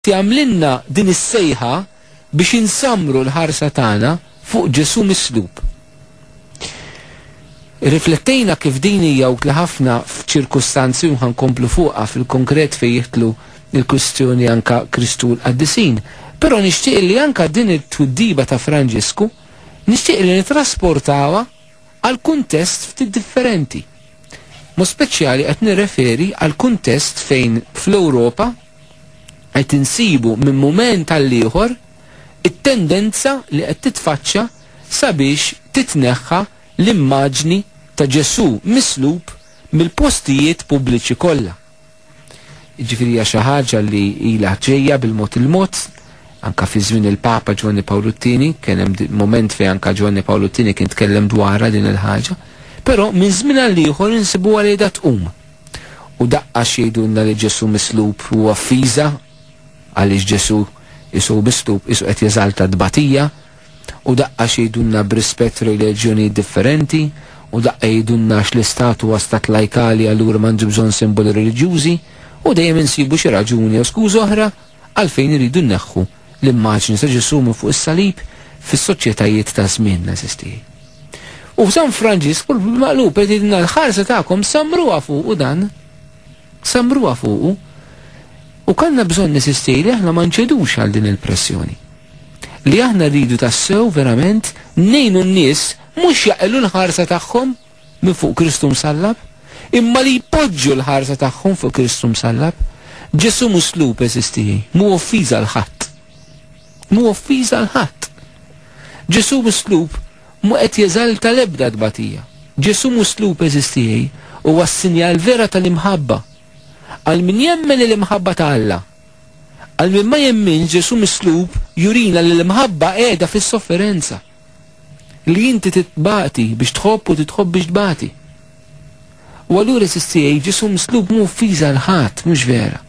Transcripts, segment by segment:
jagħmlilna din is-sejħa biex insamru l-ħarsa tagħna fuq Ġesu mislub. Riflettejna kif din hija li ħafna f'ċirkustanzi u ħankomplu fuqha fil-konkret fejn jidħlu il-kwistjoni anka Kristu l-qaddisin. Però nixtieq li anka din it-twiddiba ta' Franġisku nixtieq li nitrasportawha għal kuntest ftit differenti. Mo speċjali qed nirreferi għal kuntest fejn fl-Ewropa qed insibu minn mument għal ieħor it-tendenza li qed titfaċċa sabiex titneħħa l-immaġni ta' Ġesu mislub mill-postijiet pubbliċi kollha. Jiġifieri hija xi ħaġa li ilha ġejja bil-mod il-mod, anke fi żmien il-Papa Giovanni Paolo II kien hemm moment fejn anke Giovanni Paolo II kien tkellem dwarha din il-ħaġa, però minn żmien għal ieħor insibuha li tqum. U daqqa xejdulna li Ġesu mislub huwa fiża għaliex Ġesu isu mislub isu qed jeżalta d-batija, u daqqa xejdulna b'rispett reliġjoni differenti, u daqqa jgħidulna l-istat huwa stat lajkali allura m'għandux bżonn simboli reliġjużi, u dejjem insibu xi raġuni u skuż oħra għalfejn iridu nneħħu l-immaġni ta' Ġesu minn fuq is-salib fis-soċjetajiet ta' żmienna eżistej. U San Franġisku maqlub qed jgħidilna l-ħarsa tagħkom samruha fuq u dan, samruha fuq. U kanna bżonn nisistej li aħna ma nċedux għal din il-pressjoni. Li aħna rridu tassew verament nejnu n-nies mhux jaqillu l-ħarsa tagħhom minn fuq Kristu msallab, imma li jpoġġu l-ħarsa tagħhom fuq Kristu msallab. Ġesu mislub eżistij, mu offiża l-ħadd. Mu offiża l-ħadd. Ġesu mislub mu qed jeżalta l-ebda tbatija. Ġesu mislub eżistij huwa s-sinjal vera tal-imħabba. Għal min jemmen l-imħabba ta' Alla, għal min ma jemmin Ġesu mislub jurina li l-imħabba qiegħda fis-sofferenza. Li inti titbati biex tħobb u titħobb biex tbati. U allura sistej Ġesu mislub mu fiża l-ħadd mhux vera.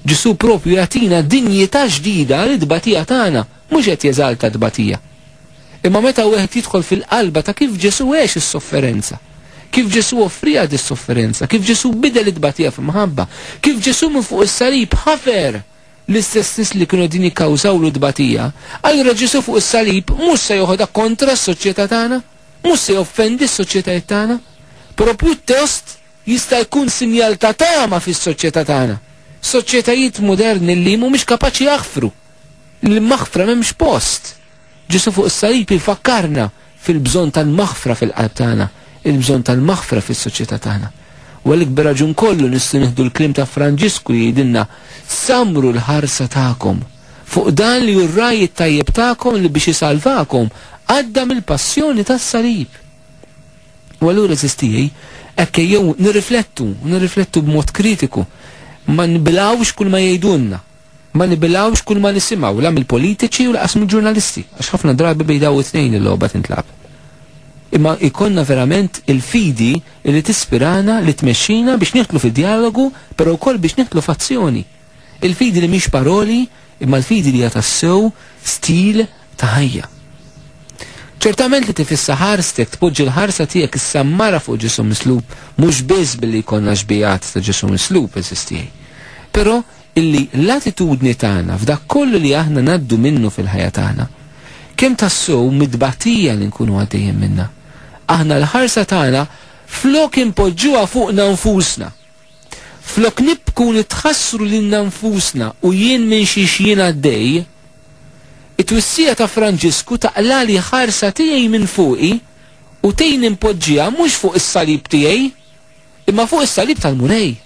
Ġesu propju jagħtina dinjità ġdida li tbatija tagħna mhux qed jeżalta tbatija. Imma meta wieħed jidħol fil-qalba ta' kif Ġesu għex is-sofferenza, kif Ġesu offrija dis-sofferenza, kif Ġesu bidel id-batija f'imħabba, kif Ġesu minn fuq is-salib ħafer l-istess nies li kienu din jikkawżawlu d-batija, allura Ġesu fuq is-salib mhux se joħodha kontra s-soċjetà tagħna, mhux se joffendi s-soċjetajiet tagħna, però pjuttost jista' jkun sinjal ta' tama fis-soċjetà tagħna. Soċjetajiet moderni li mhumiex kapaċi jaħfru, l-maħfra m'hemmx post. Ġesu fuq is-salib jfakkarna fil-bżonn tal-maħfra fil-qalb tagħna, il-bżonn tal-maħfra fis-soċjetà tagħna. U għalik b'raġun kollu nistgħu nieħdu l-kliem ta' Franġisku jgħidilna samru l-ħarsa tagħkom fuq dan li jurraj it-tajjeb tagħkom li biex isalvakom għadda mill-passjoni tas-salib. U allura sistijej hekk jew nirriflettu b'mod kritiku, ma nibilgħux kull ma jgħidulna, ma nibilgħux kull ma nisimgħu la mill-politiċi u laqas mill-ġurnalisti, għax ħafna drabi bejdaw it-tnejn il-logħba tintlab. Imma ikonna verament il-fidi li tispirana li tmexxina biex nieħdlu fid-dialogu, però wkoll biex nieħdlu f'azzjoni. Il-fidi li mhix paroli, imma l-fidi li jatassew stil ta' ħajja. ċertament li tifissa ħarstek tpoġġi l-ħarsa tiegħek issammara fuq Ġesu mislub, mhux biss billi jkollna xbijat ta' Ġesu mislub eżistij. Però illi l-attitudni tagħna f'dak kollu li aħna ngħaddu minnu fil-ħajja tagħna, kemm tassew midbatija li nkunu għaddejjin minnha. Aħna l-ħarsa tagħna flok impoġġuha fuqna nfusna. Flok nibku nitħassru lilna nfusna u jien minn xiex għaddej, it-twissija ta' Franġisku taqla li ħarsa tiegħi minn fuqi u tejn impoġġiha mhux fuq is-salib tiegħi, imma fuq is-salib tal-munej.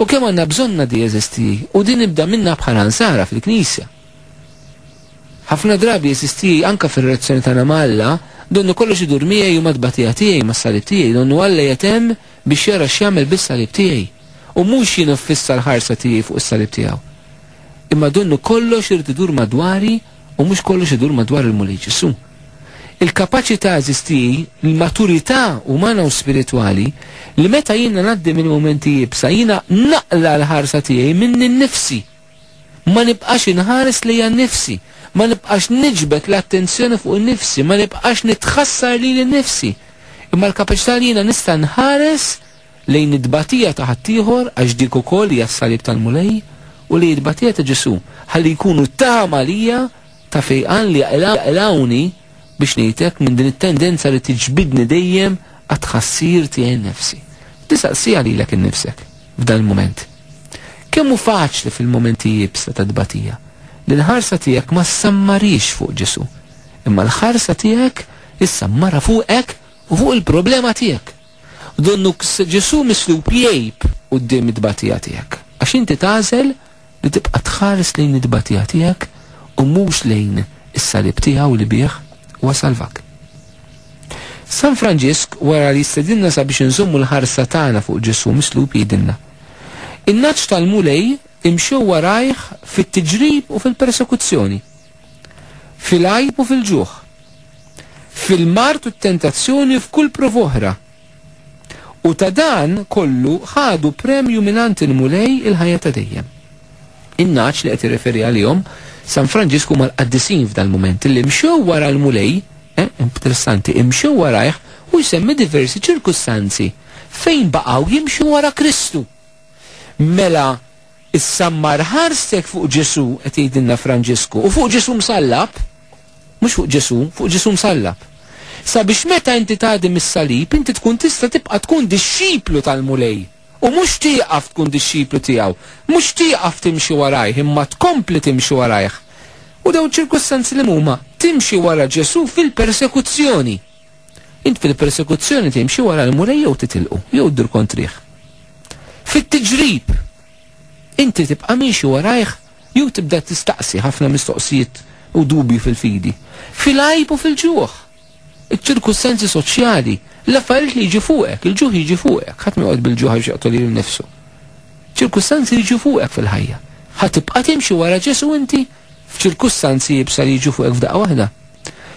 U kemm għandna bżonna di jeżisti, u din nibda minna bħala nsara fil-Knisja. Ħafna drabi jeżisti anke fir-relazzjoni tagħna mal-Alla, donnu kollox idur miegħi u mad-batija tiegħi mas-salib tiegħi, donnu Alla jetem biex jara x'jagħmel bis-salib tiegħi u mhux jien nfissa l-ħarsa tiegħi fuq is-salib tiegħu. Imma donnu kollox irid idur madwari u mhux kollox idur madwar il-Mulej Ġesu. Il-kapaċità eżisti, l-maturità umana u spiritwali li meta jiena ngħaddi minn momenti jibsa jiena naqla l-ħarsa tiegħi minn innifsi. Ma nibqax inħares lejha nnifsi, ma nibqax niġbed l-attenzjoni fuq innifsi, ma nibqax nitħassar li l-nifsi. Imma l-kapaċità li jiena nista' nħares lejn id-batija ta' ħaddieħor għax dik ukoll hija s-salib tal-mulej u li jitbatija ta' Ġesu ħalli jkunu tama lija ta' fejqan li għalawni biex nejtek minn din it-tendenza li tiġbidni dejjem għat-tħassir tiegħi nnifsi. Tisaqsija lilek innifsek f'dan il-moment. Kemm hu faċli fil-momenti jibsa ta' dbatija li l-ħarsa tiegħek ma ssammarix fuq Ġesu, imma l-ħarsa tiegħek issammara fuqek u fuq il-problema tiegħek. Donnu Ġesu mislub jgħib quddiem id-dbatija tiegħek għax inti tagħżel li tibqa' tħares lejn id-dbatija tiegħek u mhux lejn is-salib tiegħu li bih huwa salvak. San Franġisk wara li jistedinna sabiex nżommu l-ħarsa tagħna fuq Ġesu mislub jgħidilna: in-naċ tal-mulej imxew warajh fit-tiġrib u fil-persekuzzjoni, fil-għajb u fil-ġuħ, fil-mart u t-tentazzjoni f'kull prova oħra. U ta' dan kollu ħadu premju minant il-mulej il-ħajja ta' dejjem. In-naċ li qed irreferi għalihom San Franġisku mal-qaddisin f'dan moment li mxew wara l-mulej, interessanti, imxew warajh u jsemmi diversi ċirkusstanzi fejn baqgħu jimxu wara Kristu. Mela issammar ħarstek fuq Ġesu qed jgħidilna Franġisku u fuq Ġesu msallab, mhux fuq Ġesu, fuq Ġesu msallab. Sabiex meta inti tgħaddim is-salib inti tkun tista' tibqa' tkun dixxiplu tal-mulej u mhux tieqaf tkun dixxiplu tiegħu, mhux tieqaf timxi warajh imma tkompli timxi warajh. U dawn ċirkostanzi li huma timxi wara Ġesu fil-persekuzzjoni. Int fil-persekuzzjoni timxi wara l-mulej jew titilqu jew ddur kontrih. Fit-tiġrib inti tibqa' mixi warajh jew tibda tistaqsi ħafna mistoqsijiet u dubju fil-fidi. Fil-għajb u fil-ġuħ. Iċ-ċirkustanzi soċjali, l-affarijiet li jiġi fuqek, il-ġuħ jiġi fuqek, ħadd ma jqgħod bil-ġuħ biex jaqtol lil nnifsu. ċirkustanzi jiġu fuqek fil-ħajja. Ħatibqa' timxi wara Ġesu inti f'ċirkustanzi jibsa li jiġu fuqek f'daqqa waħda.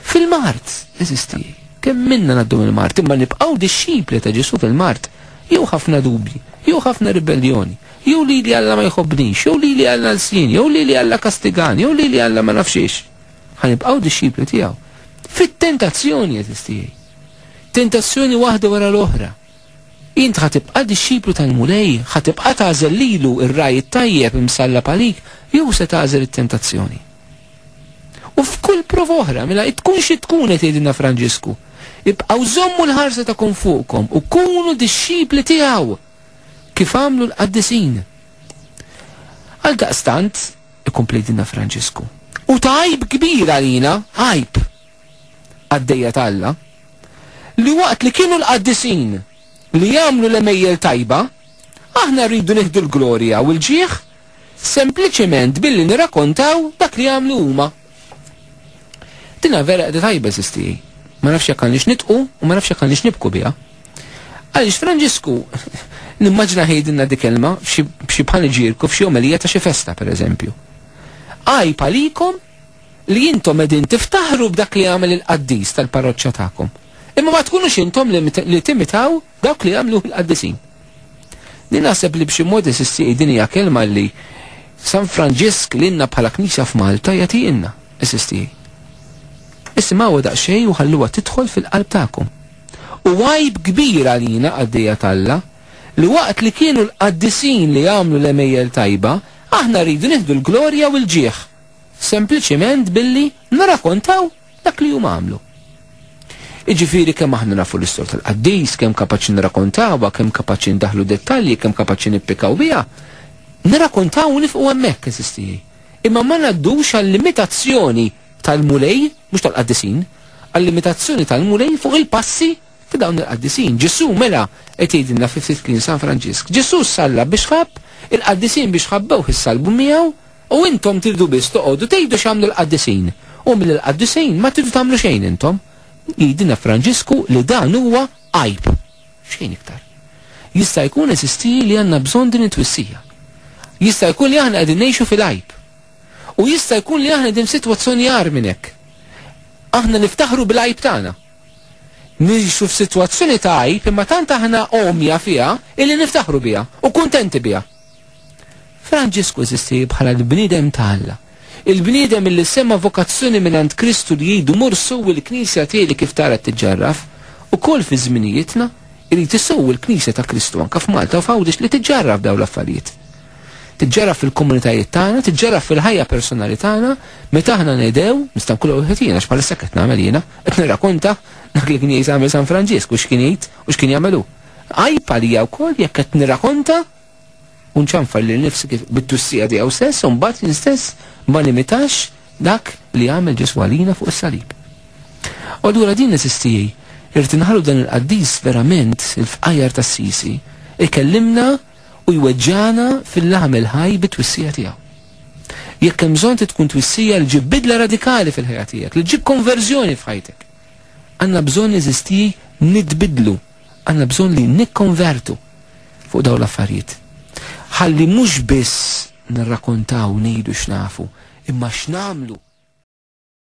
Fil-mart, eżisti, kemm minna ngħaddu mill-mart, imma nibqgħu dixxipli ta' Ġesu fil-mart, jew ħafna dubji, jew ħafna ribelljoni, jew li Alla ma jħobbnix, jew li Alla l-sin, jew li Alla kastigan, jew li Alla ma nafxiex. Ħanibqgħu dixxipli tiegħu. Fit-tentazzjoni eżisti. Tentazzjoni waħda wara l-oħra. Int ħatibqa' dixxiplu tal-mulej, ħatibqa' tagħżel lilu r-raj tajjeb imsallab għalik, jew se tagħżel it-tentazzjoni. U f'kull prova oħra, mela tkun xi tkun qed jgħidilna Franġisku, ibqgħu żommu l-ħarsa tagħkom fuqkom u kunu dixxipli tiegħu kif għamlu l-qaddisin. Għaldaqstant, ikompli jgħidilna Franġisku. U ta' għajb kbir għalina, għajb għaddejja Alla, li waqt li kienu l-qaddisin li jagħmlu l-emejjel tajba, aħna rridu nieħdu l-glorja u l-ġieħ sempliċement billi nirrakkontaw dak li jagħmlu huma. Dinha vera qed tajba sistiji. Ma nafx jekk għandix nitqu u ma nafx jekk għandix nibku biha. Għaliex Franġisku nimmaġna ħejdilna dik kelma f'xi bħal ġierku f'xi omelija ta' xi festa pereżempju. Għajb għalikom li intom qegħdin tiftaħru b'dak li jagħmel il-qaddis tal-parroċċja tagħkom. Imma ma tkunux intom li timitaw dawk li jagħmlu l-qaddisin. Din naħseb li b'xi mod isisti din hija kelma li San Franġisk lilna bħala Knisja f'Malta jagħtilna isisti. Isimgħu daqsxejn u ħalluha tidħol fil-qalb tagħkom. U għajb kbir għalina għaddejja Alla li waqt li kienu l-qaddisin li jagħmlu l-emejjel tajba, aħna rridu nieħdu l-glorja u l-ġieħ. Sempliċement billi nirrakkontaw dak li huma għamlu. Iġifieri kemm aħna nafu l-istorja tal-qaddis, kemm kapaċi nirrakkontawha, kemm kapaċi ndaħlu dettalji, kemm kapaċi nippikaw biha, nirrakkontaw u nifqu hemmhekk eżistiji. Imma ma ngħaddux għall-limitazzjoni tal-mulej, mhux tal-qaddisin, għall-limitazzjoni tal-mulej fuq il-passi ta' dawn il-qaddisin. Ġesu mela qed jgħidilna fi ftit klien San Franġisk. Ġesu salla biex ħabb, il-qaddisin biex ħabbew is-salbu miegħu u intom tridu biss toqgħodu tgħidu x'għamlu l-qaddisin. U mill-qaddisin ma tridu tagħmlu xejn intom. Jgħidilna Franġisku li dan huwa għajb. Xejn iktar. Jista' jkun eżisti li għandna bżonn din it-twissija. Jista' jkun li aħna qegħdin ngħixu fil-għajb. U jista' jkun li aħna qegħdin f'sitwazzjoni għar minn hekk. Aħna niftaħru bil-għajb tagħna. Nixu f'sitwazzjoni ta' għajb imma tant aħna omja fiha illi niftaħru biha u kuntenti biha. Franġisku eżisti bħala l-bniedem ta' Alla. Il-bniedem illi semma vokazzjoni mingħand Kristu li jgħidu mur sewwi l-Knisja tiegħi kif tara tiġġarraf, ukoll fi żminijietna irid isewwi l-Knisja ta' Kristu anke f'Malta u f'Għawdex li tiġġarraf dawn l-affarijiet. tiġġara fil-komunitajiet tagħna, tiġġara fil-ħajja personali tagħna, meta aħna ngħidew nista' nkunu wieħed jiena x'bħalissa qed nagħmel jiena, qed nirrakkonta dak li kien jagħmel San Franġisk u x'kien jgħid u x'kien jagħmelu. Għajba li wkoll jekk qed nirrakkonta u nċanfar lil nifsi kif bit-tussija tiegħu stess u mbagħad stess ma limitax dak li għamel Ġesu għalina fuq is-salib. U allura din nesistijaj, irrid inħallu dan il-qaddis verament il-fqajjar tas-Sisi ikellimna u jweġġana fil-laħam il-ħaj bit-twissija tiegħu. Jekk hemm bżonn tkun twissija li ġib bidla radikali fil-ħajja tiegħek, li ġib konverżjoni f'ħajtek. Għandna bżonn eżistiji nitbidlu, għandna bżonn li nikkonvertu fuq dawn l-affarijiet. Ħalli mhux biss nirrakkontaw ngħidu x'nafu, imma x'namlu